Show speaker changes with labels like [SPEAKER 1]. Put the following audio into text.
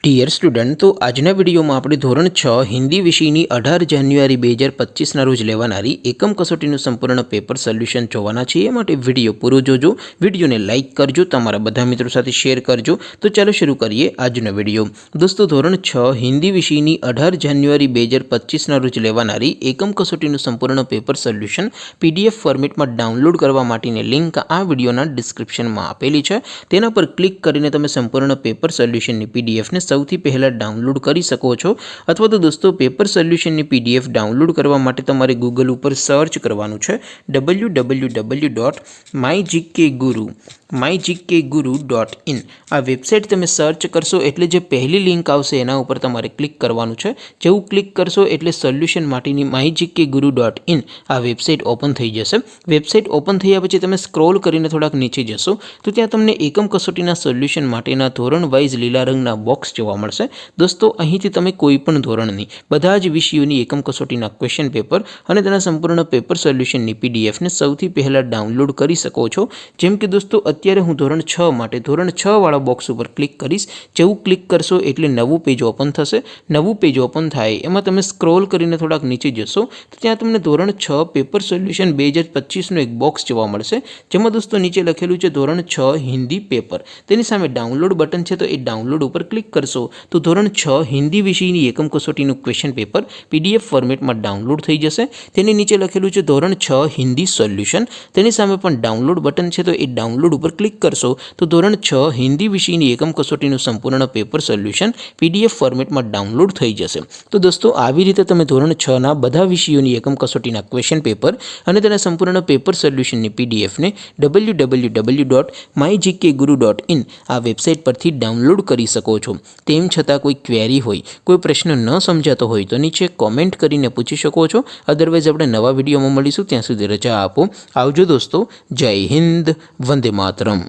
[SPEAKER 1] Dear student, તો આજના વિડીયોમાં આપણે ધોરણ 6 હિન્દી વિષયની 18 જાન્યુઆરી 2025ના રોજ લેવાનારી એકમ કસોટીનું સંપૂર્ણ પેપર સોલ્યુશન જોવાના છીએ। એ માટે વિડીયો પૂરો જોજો, વિડીયોને લાઇક કરજો, તમારા બધા મિત્રો સાથે શેર કરજો। તો ચાલો શરૂ કરીએ આજનો વિડીયો। દોસ્તો, ધોરણ 6 હિન્દી વિષયની 18 જાન્યુઆરી 2025ના રોજ લેવાનારી એકમ કસોટીનું સંપૂર્ણ પેપર સોલ્યુશન PDF ફોર્મેટમાં ડાઉનલોડ કરવા માટેની લિંક આ વિડીયોના ડિસ્ક્રિપ્શનમાં આપેલી છે। તેના પર ક્લિક કરીને તમે સંપૂર્ણ પેપર સોલ્યુશનની PDFને સૌથી પહેલાં ડાઉનલોડ કરી શકો છો। અથવા તો દોસ્તો, પેપર સોલ્યુશનની PDF ડાઉનલોડ કરવા માટે તમારે ગૂગલ ઉપર સર્ચ કરવાનું છે www.mygkguru.in। આ વેબસાઇટ તમે સર્ચ કરશો એટલે જે પહેલી લિંક આવશે એના ઉપર તમારે ક્લિક કરવાનું છે। જેવું ક્લિક કરશો એટલે સોલ્યુશન માટેની mygkguru.in આ વેબસાઇટ ઓપન થઈ જશે। વેબસાઇટ ઓપન થયા પછી તમે સ્ક્રોલ કરીને થોડાક નીચે જશો તો ત્યાં તમને એકમ કસોટીના સોલ્યુશન માટેના ધોરણ વાઇઝ લીલા રંગના બોક્સ જોવા મળશે। દોસ્તો, અહીંથી તમે કોઈ પણ ધોરણની બધા જ વિષયોની એકમ કસોટીના ક્વેશ્ચન પેપર અને તેના સંપૂર્ણ પેપર સોલ્યુશનની PDFને સૌથી પહેલાં ડાઉનલોડ કરી શકો છો। જેમ કે દોસ્તો, અત્યારે હું ધોરણ 6 માટે ધોરણ 6 વાળા બોક્સ ઉપર ક્લિક કરીશ। જેવું ક્લિક કરશો એટલે નવું પેજ ઓપન થશે। નવું પેજ ઓપન થાય એમાં તમે સ્ક્રોલ કરીને થોડાક નીચે જશો તો ત્યાં તમને ધોરણ 6 પેપર સોલ્યુશન 2025નું એક બોક્સ જોવા મળશે, જેમાં દોસ્તો નીચે લખેલું છે ધોરણ 6 હિન્દી પેપર। તેની સામે ડાઉનલોડ બટન છે, તો એ ડાઉનલોડ ઉપર ક્લિક કરશો તો ધોરણ 6 હિન્દી વિષયની એકમ કસોટીનું ક્વેશ્ચન પેપર PDF ફોર્મેટમાં ડાઉનલોડ થઈ જશે। તેની નીચે લખેલું છે ધોરણ 6 હિન્દી સોલ્યુશન। તેની સામે પણ ડાઉનલોડ બટન છે, તો એ ડાઉનલોડ ઉપર ક્લિક કરશો તો ધોરણ 6 હિન્દી વિષયની એકમ કસોટીનું સંપૂર્ણ પેપર સોલ્યુશન PDF ફોર્મેટમાં ડાઉનલોડ થઈ જશે। તો દોસ્તો, આવી રીતે તમે ધોરણ 6ના બધા વિષયોની એકમ કસોટીના ક્વેશ્ચન પેપર અને તેના સંપૂર્ણ પેપર સોલ્યુશનની PDFને www.mygkguru.in આ વેબસાઇટ પરથી ડાઉનલોડ કરી શકો છો। તેમ છતાં કોઈ ક્વેરી હોય, કોઈ પ્રશ્ન ન સમજાતો હોય તો નીચે કોમેન્ટ કરીને પૂછી શકો છો। અદરવાઇઝ આપણે નવા વિડીયોમાં મળીશું, ત્યાં સુધી રજા આપો। આવજો દોસ્તો, જય હિન્દ, વંદે માતરમ।